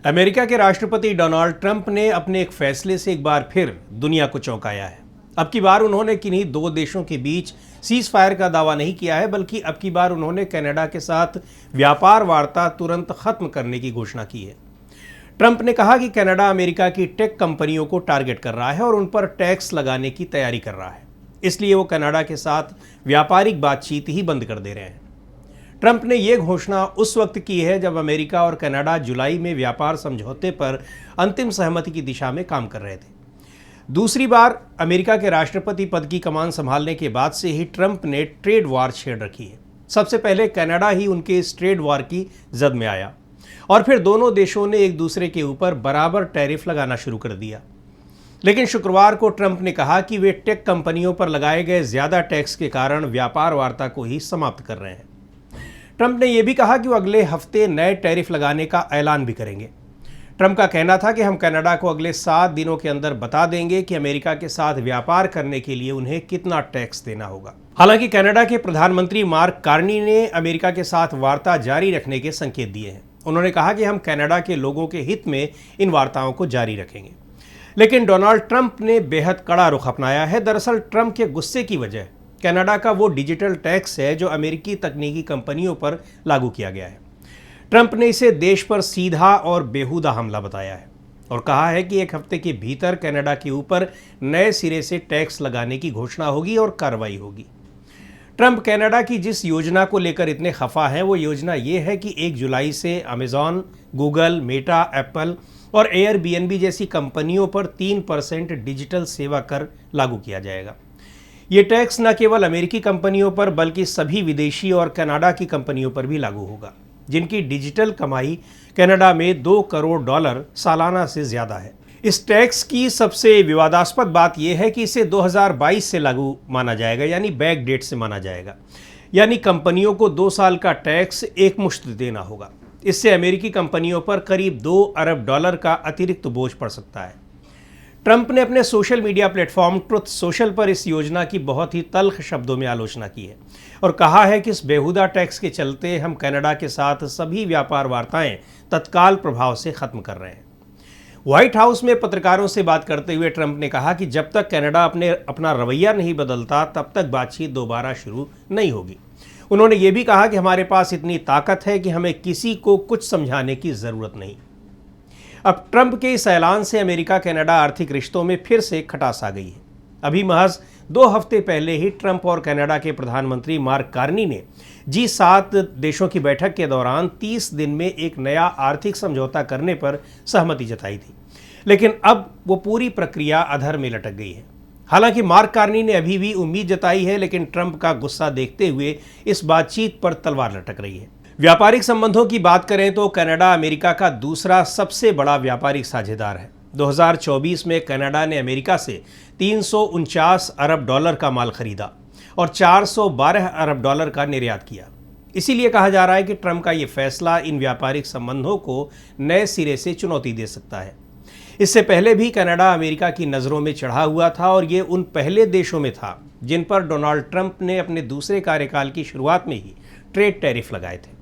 America के राष्ट्रपति Donald Trump ने अपने एक फैसले से एक बार फिर दुनिया को चौंकाया है। अब की बार उन्होंने किन्हीं दो देशों के बीच सीज फायर का दावा नहीं किया है, बल्कि अब की बार उन्होंने कनाडा के साथ व्यापार वार्ता तुरंत खत्म करने की घोषणा की है। ट्रंप ने कहा कि कनाडा अमेरिका की टेक कंपनियों को टारगेट कर रहा है और उन पर टैक्स लगाने की तैयारी कर रहा है, इसलिए वो कनाडा के साथ व्यापारिक बातचीत ही बंद कर दे रहे हैं। ट्रंप ने यह घोषणा उस वक्त की है जब अमेरिका और कनाडा जुलाई में व्यापार समझौते पर अंतिम सहमति की दिशा में काम कर रहे थे। दूसरी बार अमेरिका के राष्ट्रपति पद की कमान संभालने के बाद से ही ट्रंप ने ट्रेड वॉर छेड़ रखी है। सबसे पहले कनाडा ही उनके इस ट्रेड वॉर की जद में आया और फिर दोनों देशों ने एक दूसरे के ऊपर बराबर टैरिफ लगाना शुरू कर दिया। लेकिन शुक्रवार को ट्रंप ने कहा कि वे टेक कंपनियों पर लगाए गए ज्यादा टैक्स के कारण व्यापार वार्ता को ही समाप्त कर रहे हैं। ट्रंप ने यह भी कहा कि वो अगले हफ्ते नए टैरिफ लगाने का ऐलान भी करेंगे। ट्रंप का कहना था कि हम कनाडा को अगले 7 दिनों के अंदर बता देंगे कि अमेरिका के साथ व्यापार करने के लिए उन्हें कितना टैक्स देना होगा। हालांकि कनाडा के प्रधानमंत्री मार्क कार्नी ने अमेरिका के साथ वार्ता जारी रखने के संकेत दिए हैं। उन्होंने कहा कि हम कनाडा के लोगों के हित में इन वार्ताओं को जारी रखेंगे। लेकिन डोनाल्ड ट्रंप ने बेहद कड़ा रुख अपनाया है। दरअसल ट्रंप के गुस्से की वजह कनाडा का वो डिजिटल टैक्स है जो अमेरिकी तकनीकी कंपनियों पर लागू किया गया है। ट्रंप ने इसे देश पर सीधा और बेहुदा हमला बताया है और कहा है कि एक हफ्ते के भीतर कनाडा के ऊपर नए सिरे से टैक्स लगाने की घोषणा होगी और कार्रवाई होगी। ट्रंप कनाडा की जिस योजना को लेकर इतने खफा हैं वो योजना ये है कि 1 जुलाई से अमेजॉन, गूगल, मेटा, एप्पल और एयरबीएनबी जैसी कंपनियों पर 3% डिजिटल सेवा कर लागू किया जाएगा। ये टैक्स न केवल अमेरिकी कंपनियों पर बल्कि सभी विदेशी और कनाडा की कंपनियों पर भी लागू होगा जिनकी डिजिटल कमाई कनाडा में $2 करोड़ सालाना से ज्यादा है। इस टैक्स की सबसे विवादास्पद बात यह है कि इसे 2022 से लागू माना जाएगा, यानी बैक डेट से माना जाएगा, यानी कंपनियों को 2 साल का टैक्स एक मुश्त देना होगा। इससे अमेरिकी कंपनियों पर करीब $2 अरब का अतिरिक्त बोझ पड़ सकता है। ट्रंप ने अपने social media platform truth social पर इस योजना की बहुत ही तल्ख शब्दों में आलोचना की है और कहा है कि इस बेहुदा टैक्स के चलते हम कनाडा के साथ सभी व्यापार वार्ताएं तत्काल प्रभाव से खत्म कर रहे हैं। व्हाइट हाउस में पत्रकारों से बात करते हुए ट्रंप ने कहा कि जब तक कनाडा अपना रवैया नहीं बदलता तब तक बातचीत दोबारा शुरू नहीं होगी। उन्होंने ये भी कहा कि हमारे पास इतनी ताकत है कि हमें किसी को कुछ समझाने की जरूरत नहीं। अब ट्रंप के इस ऐलान से अमेरिका कनाडा आर्थिक रिश्तों में फिर से खटास आ गई है। अभी महज 2 हफ्ते पहले ही ट्रंप और कनाडा के प्रधानमंत्री मार्क कार्नी ने G7 देशों की बैठक के दौरान 30 दिन में एक नया आर्थिक समझौता करने पर सहमति जताई थी, लेकिन अब वो पूरी प्रक्रिया अधर में लटक गई है। हालांकि मार्क कार्नी ने अभी भी उम्मीद जताई है, लेकिन ट्रंप का गुस्सा देखते हुए इस बातचीत पर तलवार लटक रही है। व्यापारिक संबंधों की बात करें तो कनाडा अमेरिका का दूसरा सबसे बड़ा व्यापारिक साझेदार है। 2024 में कनाडा ने अमेरिका से $349 अरब का माल खरीदा और $412 अरब का निर्यात किया। इसीलिए कहा जा रहा है कि ट्रंप का ये फैसला इन व्यापारिक संबंधों को नए सिरे से चुनौती दे सकता है। इससे पहले भी कनाडा अमेरिका की नज़रों में चढ़ा हुआ था और ये उन पहले देशों में था जिन पर डोनाल्ड ट्रंप ने अपने दूसरे कार्यकाल की शुरुआत में ही ट्रेड टैरिफ लगाए थे।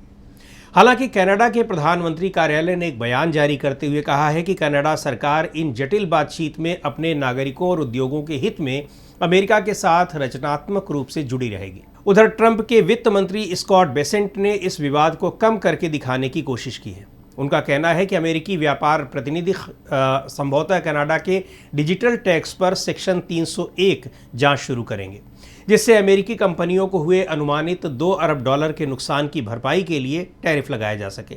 हालांकि कनाडा के प्रधानमंत्री कार्यालय ने एक बयान जारी करते हुए कहा है कि कनाडा सरकार इन जटिल बातचीत में अपने नागरिकों और उद्योगों के हित में अमेरिका के साथ रचनात्मक रूप से जुड़ी रहेगी। उधर ट्रंप के वित्त मंत्री स्कॉट बेसेंट ने इस विवाद को कम करके दिखाने की कोशिश की है। उनका कहना है कि अमेरिकी व्यापार प्रतिनिधि संभवतः कनाडा के डिजिटल टैक्स पर सेक्शन 301 जांच शुरू करेंगे, जिससे अमेरिकी कंपनियों को हुए अनुमानित $2 अरब के नुकसान की भरपाई के लिए टैरिफ लगाया जा सके।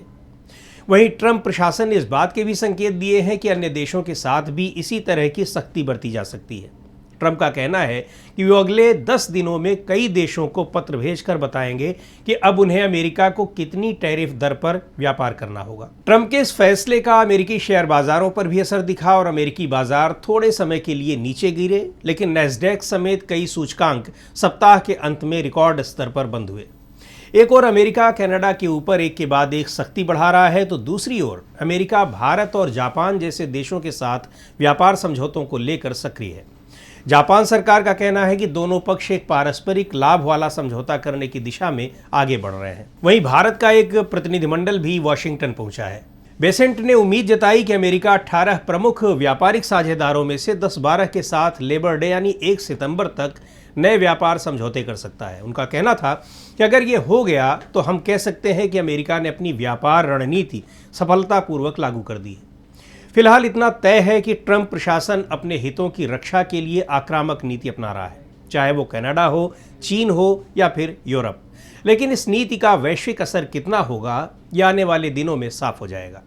वहीं ट्रंप प्रशासन ने इस बात के भी संकेत दिए हैं कि अन्य देशों के साथ भी इसी तरह की सख्ती बरती जा सकती है। ट्रंप का कहना है कि वो अगले 10 दिनों में कई देशों को पत्र भेजकर बताएंगे कि अब उन्हें अमेरिका को कितनी टैरिफ दर पर व्यापार करना होगा। ट्रंप के इस फैसले का अमेरिकी शेयर बाजारों पर भी असर दिखा और अमेरिकी बाजार थोड़े समय के लिए नीचे गिरे, लेकिन नैस्डैक समेत कई सूचकांक सप्ताह के अंत में रिकॉर्ड स्तर पर बंद हुए। एक और अमेरिका कनाडा के ऊपर एक के बाद एक सख्ती बढ़ा रहा है, तो दूसरी ओर अमेरिका भारत और जापान जैसे देशों के साथ व्यापार समझौतों को लेकर सक्रिय है। जापान सरकार का कहना है कि दोनों पक्ष एक पारस्परिक लाभ वाला समझौता करने की दिशा में आगे बढ़ रहे हैं। वहीं भारत का एक प्रतिनिधिमंडल भी वॉशिंगटन पहुंचा है। बेसेंट ने उम्मीद जताई कि अमेरिका 18 प्रमुख व्यापारिक साझेदारों में से 10-12 के साथ लेबर डे यानी 1 सितंबर तक नए व्यापार समझौते कर सकता है। उनका कहना था कि अगर ये हो गया तो हम कह सकते हैं कि अमेरिका ने अपनी व्यापार रणनीति सफलतापूर्वक लागू कर दी है। फिलहाल इतना तय है कि ट्रंप प्रशासन अपने हितों की रक्षा के लिए आक्रामक नीति अपना रहा है, चाहे वो कनाडा हो, चीन हो या फिर यूरोप। लेकिन इस नीति का वैश्विक असर कितना होगा, यह आने वाले दिनों में साफ हो जाएगा।